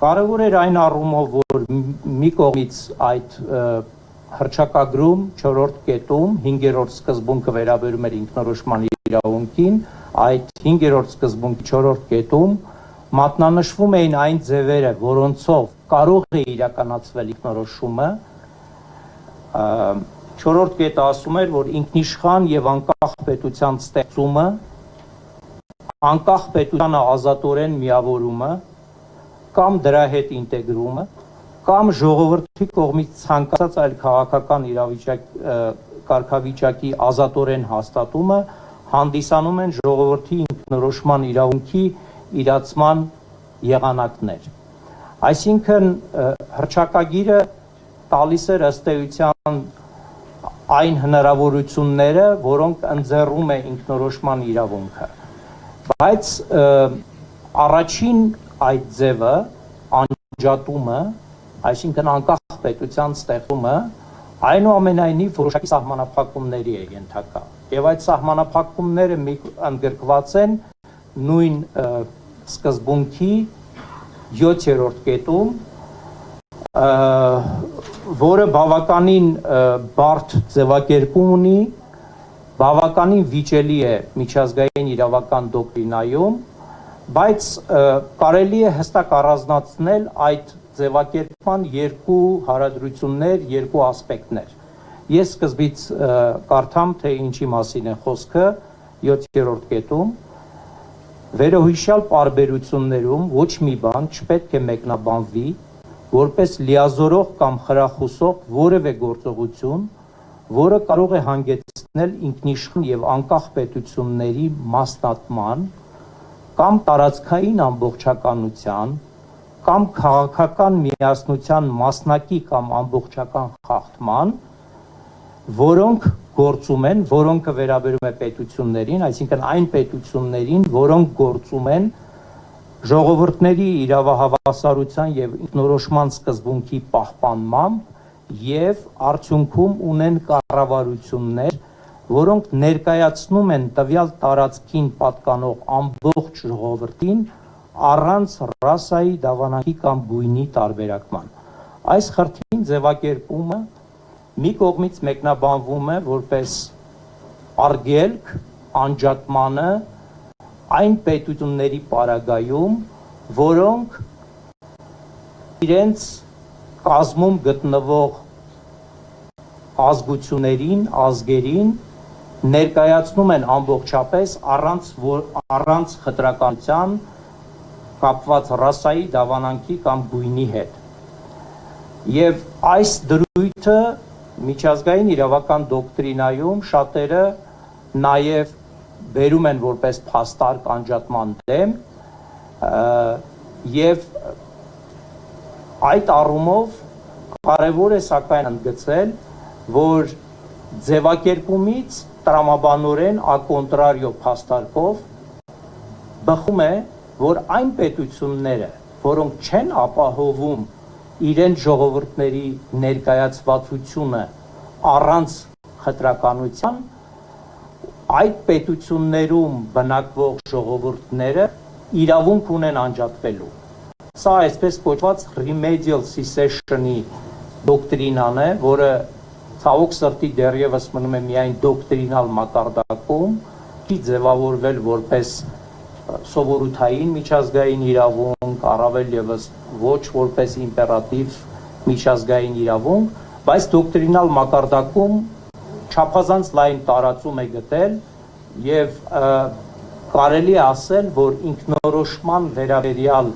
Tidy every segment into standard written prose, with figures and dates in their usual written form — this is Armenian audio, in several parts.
Կարևոր էր այն առումով, որ մի կողմից այդ հռչակագրում 4-րդ կետում 5-րդ սկզբունքը վերաբերում էր ինքնորոշման իրավունքին, այդ 5-րդ սկզբունքի 4-րդ կետում մատնանշվում էին այն ձևերը, որոնցով կարող է իրականացվել ինքնորոշումը։ 4-րդ կետը ասում էր, որ ինքնիշխան եւ անկախ պետության ստեղծումը, անկախ պետությանը ազատորեն միավորումը կամ դրա հետ ինտեգրումը, կամ ժողովրդի կողմից ցանկացած այլ քաղաքական կարգավիճակի ազատորեն հաստատումը հանդիսանում են ժողովրդի ինքնորոշման իրավունքի իրացման եղանակներ։ Այսինքն հռչակագիրը տալիս էր ըստ էության այն հնարավորությունները, որոնք ընձեռում է ինքնորոշման իրավունքը։ Բայց առաջին այդ ձևը, անջատումը, այսինքն անկախ պետության ստեղծումը, այնուամենայնիվ որոշակի սահմանափակումների է ենթակա։ Եվ այդ սահմանափակումները ընդգրկված են նույն սկզբունքի 7-րդ կետում, որը բավականին բարդ ձևակերպում ունի, բավականին վիճելի է միջազգային իրավական դոկտրինայում, բայց կարելի է հստակ առանձնացնել այդ ձևակերպման երկու հարաբերություններ, երկու ասպեկտներ։ Ես սկզբից կարդամ, թե ինչի մասին է խոսքը 7-րդ կետում։ Վերոհիշյալ պարբերություններում ոչ մի բան չպետք է մեկնաբանվի, որպես լիազորող կամ խրախուսող որևէ գործողություն, որը կարող է հանգեցնել ինքնիշխան եւ անկախ պետությունների մասնատման կամ տարածքային ամբողջականության կամ քաղաքական միասնության մասնակի կամ ամբողջական խախտման, որոնք գործում են, որոնքը վերաբերում է պետություններին, այսինքն այն պետություններին, որոնք գործում են ժողովուրդների իրավահավասարության եւ ինքնորոշման սկզբունքի պահպանմամբ եւ արդյունքում ունեն կառավարություններ, որոնք ներկայացնում են տվյալ տարածքին պատկանող ամբողջ ժողովրդին առանց ռասայի, դավանանքի կամ գույնի տարբերակման։ Այս խրթին ձևակերպումը մի կողմից մեկնաբանվում է որպես արգելք անջատմանը այն պետությունների պարագայում, որոնք իրենց կազմում գտնվող ազգություններին, ազգերին ներկայացնում են ամբողջապես առանց խտրականության կապված ռասայի, դավանանքի կամ գույնի հետ։ Եվ այս դրույթը միջազգային իրավական դոկտրինայում շատերը նաև բերում են որպես փաստարկ անջատման դեմ եւ այդ առումով կարևոր է սակայն ընդգծել, որ ձևակերպումից տրամաբանորեն ակոնտրարիո փաստարկով բխում է, որ այն պետությունները, որոնք չեն ապահովում իրենց ժողովուրդների ներկայացվածությունը առանց խտրականության, այդ պետություններում բնակվող ժողովուրդները իրավունք ունեն անջատվելու։ Սա այսպես կոչված remedial secession-ի դոկտրինան է, որը ցավոք սրտի դեռևս մնում է միայն դոկտրինալ մակարդակում, չի ձևավորվել որպես սովորութային միջազգային իրավունք, առավել ևս ոչ որպես իմպերատիվ միջազգային իրավունք, բայց դոկտրինալ մակարդակում չափազանց լայն տարածում է գտել եւ կարելի է ասել, որ ինքնորոշման վերաբերյալ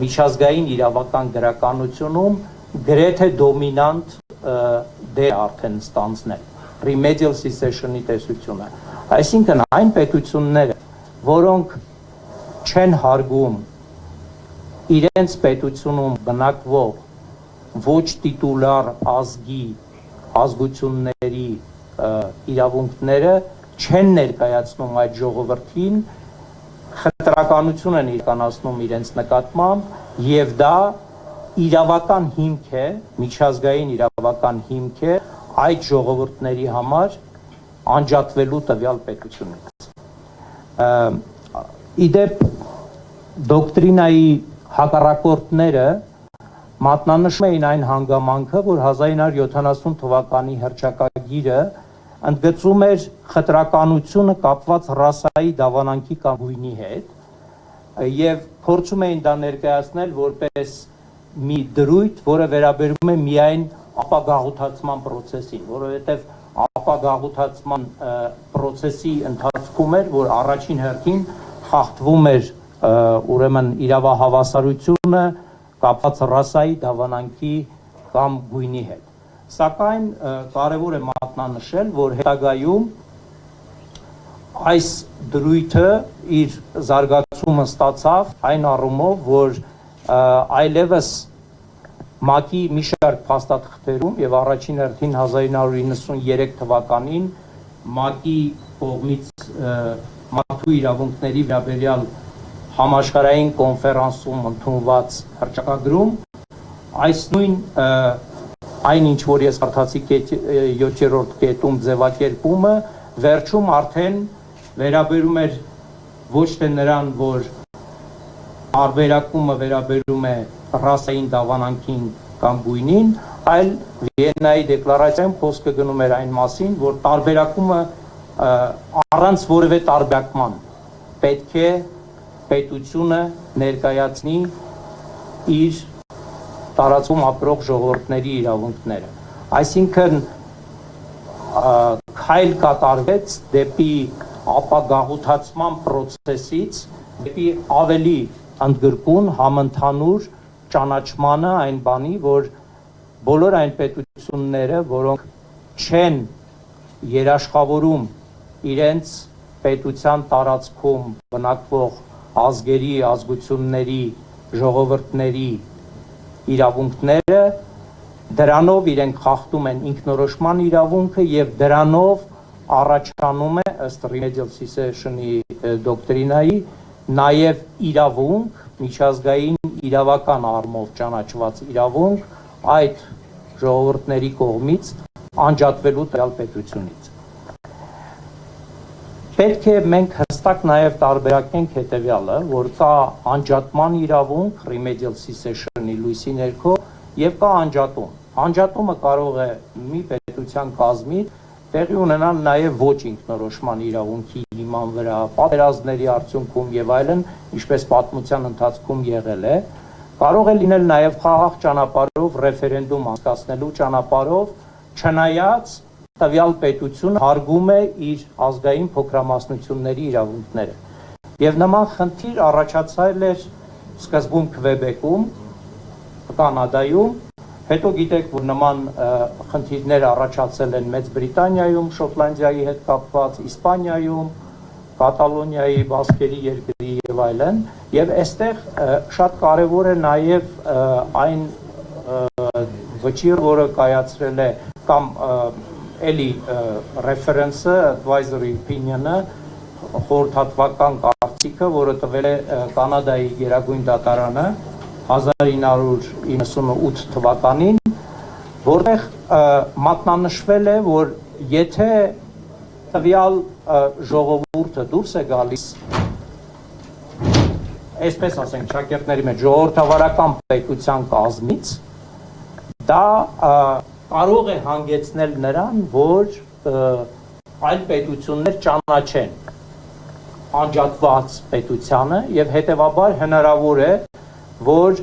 միջազգային իրավական գրականությունում գրեթե դոմինանտ դեր արդեն ստանձնել remedial secession-ի տեսությունը։ Այսինքն այն պետությունները, որոնք չեն հարգում իրենց պետությունում բնակվող ոչ տիտուլար ազգի ազգությունների իրավունքները, չեն ներկայացնում այդ ժողովրդին, խտրականություն են իրականացնում իրենց նկատմամբ եւ դա իրավական հիմք է, միջազգային իրավական հիմք է այդ ժողովուրդների համար անջատվելու տվյալ պետությունից։ Իդեպ դոկտրինայի հակառակորդները մատնանշում էին այն հանգամանքը, որ 1970 թվականի հռչակագիրը ընդգծում էր խտրականությունը կապված ռասայի դավանանքի կամ գույնի հետ եւ փորձում էին դա ներկայացնել որպես մի դրույթ, որը վերաբերում է միայն ապագաղութացման process-ին, որովհետեւ ապագաղութացման process-ի ընթացքում էր, որ առաջին հերթին խախտվում էր ուրեմն իրավահավասարությունը կապված ռասայի դավանանքի կամ գույնի հետ։ Սակայն կարևոր է մատնանշել, որ հետագայում այս դրույթը իր զարգացումը ստացավ այն առումով, որ այլևս ՄԱԿ-ի մի շարք փաստաթղթերում եւ առաջին հերթին 1993 թվականին ՄԱԿ-ի կողմից մարդու իրավունքների վերաբերյալ համաշխարհային կոնֆերանսում ընդունված հռչակագրում այս նույն այն ինչ որ ես կարդացի 7-րդ կետում ձևակերպումը վերջում արդեն վերաբերում էր ոչ թե նրան, որ տարբերակումը վերաբերում է ռասային դավանանքին կամ գույնին, այլ Վիեննայի դեկլարացիայում խոսքը գնում էր այն մասին, որ տարբերակումը առանց որևէ տարբերակման պետք է պետությունը ներկայացնի իր տարածքում ապրող ժողովուրդների իրավունքները։ Այսինքն քայլ կատարվեց դեպի ապագաղութացման process-ից դեպի ավելի ընդգրկուն համընդհանուր ճանաչմանը այն բանի, որ բոլոր այն պետությունները, որոնք չեն երաշխավորում իրենց պետության տարածքում բնակվող ազգերի, ազգությունների, ժողովուրդների իրավունքները, դրանով իրենք խախտում են ինքնորոշման իրավունքը եւ դրանով առաջանում է ըստ remedial cessation-ի դոկտրինայի նաեւ իրավունք, միջազգային իրավական առումով ճանաչված իրավունք այդ ժողովուրդների կողմից անջատվելու տվյալ պետությունից։ Պետք է մենք հստակ նաև տարբերակենք հետևյալը, որ կա անջատման իրավունք remedial cessation-ի լույսի ներքո եւ կա անջատում։ Անջատումը կարող է մի պետության կազմից տեղի ունենալ նաև ոչ ինքնորոշման իրավունքի հիման վրա, պատերազմների արդյունքում եւ այլն, ինչպես պատմության ընթացքում եղել է, կարող է լինել նաև խաղաղ ճանապարհով ռեֆերենդում անցկացնելու ճանապարհով, չնայած տվյալ պետությունը հարգում է իր ազգային փոքրամասնությունների իրավունքները։ Եվ նման խնդիր առաջացել էր սկզբում Քվեբեկում, Կանադայում, հետո գիտեք, որ նման խնդիրներ առաջացել են Մեծ Բրիտանիայում, Շոտլանդիայի հետ կապված, Իսպանիայում, Կատալոնիայի, Բասկերի երկրի եւ այլն, եւ այստեղ շատ կարեւոր է նաեւ այն վճիռ, որը կայացրել է կամ էլի reference-ը, advisory opinion-ը, խորհրդատվական կարծիքը, որը տվել է Կանադայի Գերագույն դատարանը 1998 թվականին, որտեղ մատնանշվել է, որ եթե տվյալ ժողովուրդը դուրս է գալիս, այսպես ասենք, շակերտների մեջ ժողովրդավարական պետության կազմից, դա կարող է հանգեցնել նրան, որ այլ պետություններ ճանաչեն անջատված պետությանը եւ հետեւաբար հնարավոր է, որ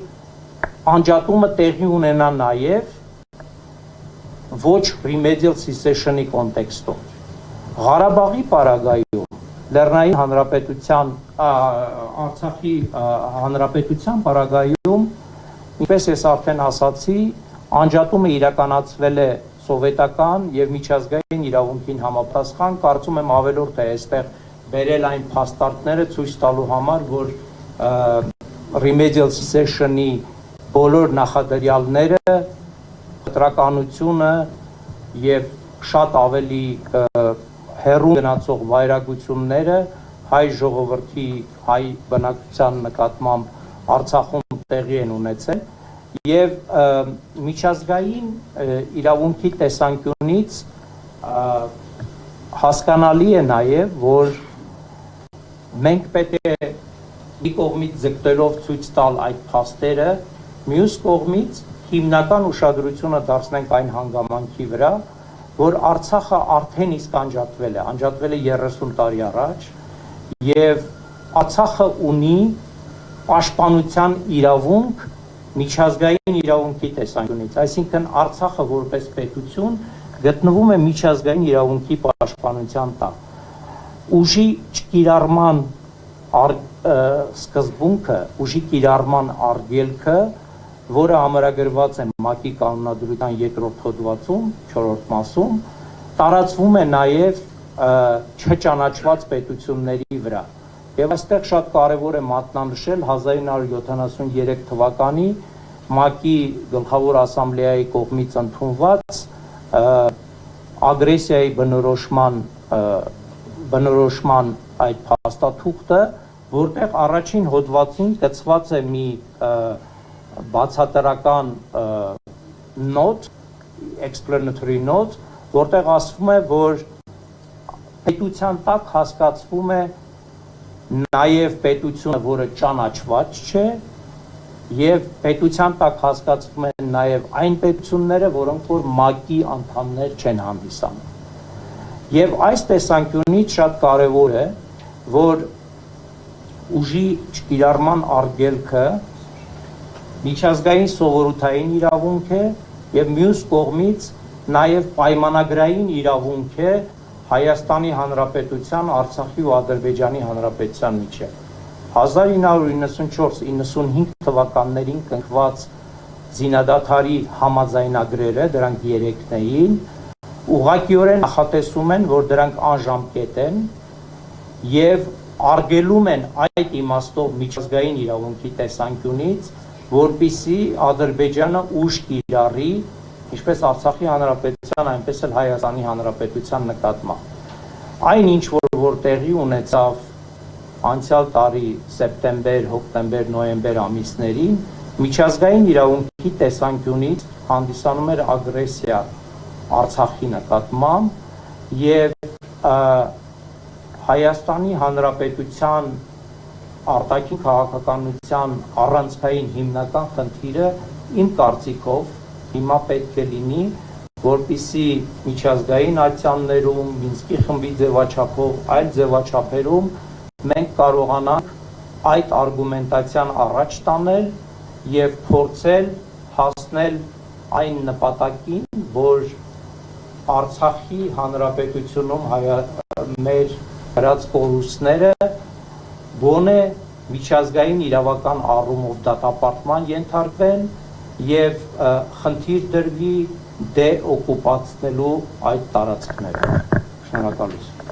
անջատումը տեղի ունենա նաեւ ոչ remedial cessation-ի կոնտեքստում։ Ղարաբաղի պարագայում, Լեռնային Հանրապետության, Արցախի Հանրապետության պարագայում, ինչպես ես արդեն ասացի, անջատումը իրականացվել է սովետական եւ միջազգային իրավունքին համապատասխան, կարծում եմ ավելորդ է այստեղ բերել այն փաստարկները ցույց տալու համար, որ remedial cessation-ի բոլոր նախադրյալները, խտրականությունը եւ շատ ավելի հեռու գնացող վայրագությունները հայ ժողովրդի, հայ բնակչության նկատմամբ Արցախում տեղի են ունեցել եւ միջազգային իրավունքի տեսանկյունից հասկանալի է նաեւ, որ մենք պետք է մի կողմից ձգտելով ցույց տալ այդ փաստերը, մյուս կողմից հիմնական ուշադրությունը դարձնենք այն հանգամանքի վրա, որ Արցախը արդեն իսկ անջատվել է 30 տարի առաջ, եւ Արցախը ունի պաշտպանության իրավունք միջազգային իրավունքի տեսանկյունից, այսինքն Արցախը որպես պետություն գտնվում է միջազգային իրավունքի պաշտպանության տակ։ Ուժի չկիրառման սկզբունքը, ուժի կիրառման արգելքը, որը համարագրված է ՄԱԿ-ի կանոնադրության 2-րդ հոդվածում, 4-րդ մասում, տարածվում է նաև չճանաչված պետությունների վրա։ Եվ այստեղ շատ կարևոր է մատնանշել 1973 թվականի ՄԱԿ-ի գլխավոր ասամբլեայի կողմից ընդունված ագրեսիայի բնորոշման այդ փաստաթուղթը, որտեղ առաջին հոդվածին գծված է մի բացատրական նոտ, explanatory note, որտեղ ասվում է, որ պետության տակ հասկացվում է նաև պետությունը, որը ճանաչված չէ, եւ պետության տակ հասկացվում են նաև այն պետությունները, որոնք որ ՄԱԿ-ի անդամներ չեն հանդիսանում։ Եվ այս տեսանկյունից շատ կարևոր է, որ ուժի չկիրառման արգելքը միջազգային սովորութային իրավունք է եւ մյուս կողմից նաեւ պայմանագրային իրավունք է Հայաստանի Հանրապետության, Արցախի ու Ադրբեջանի Հանրապետության միջեւ։ 1994-95 թվականներին կնքված զինադադարի համաձայնագրերը, դրանք 3-ն էին, ուղղակիորեն նախատեսում են, որ դրանք անժամկետ են եւ արգելում են այդ իմաստով միջազգային իրավունքի տեսանկյունից, որպիսի Ադրբեջանը ուժ կիրառի ինչպես Արցախի Հանրապետության, այնպես էլ Հայաստանի Հանրապետության նկատմամբ։ Այն ինչ որ տեղի ունեցավ անցյալ տարի սեպտեմբեր, հոկտեմբեր, նոյեմբեր ամիսներին, միջազգային իրավունքի տեսանկյունից հանդիսանում էր ագրեսիա Արցախի նկատմամբ եւ Հայաստանի Հանրապետության արտաքին քաղաքականության առանցքային հիմնական խնդիրը իմ կարծիքով հիմա պետք է լինի, որպիսի միջազգային ակցիաներում, Մինսկի խմբի ձևաչափով, այլ ձևաչափերում մենք կարողանանք այդ արգումենտացիան առաջ տանել եւ փորձել հասնել այն նպատակին, որ Արցախի Հանրապետությունում մեր հրած կորուստները գոնե միջազգային իրավական առումով դատապարտման ենթարկվեն եւ խնդիր դրվի դեօկուպացնելու այդ տարածքները։ Շնորհակալություն։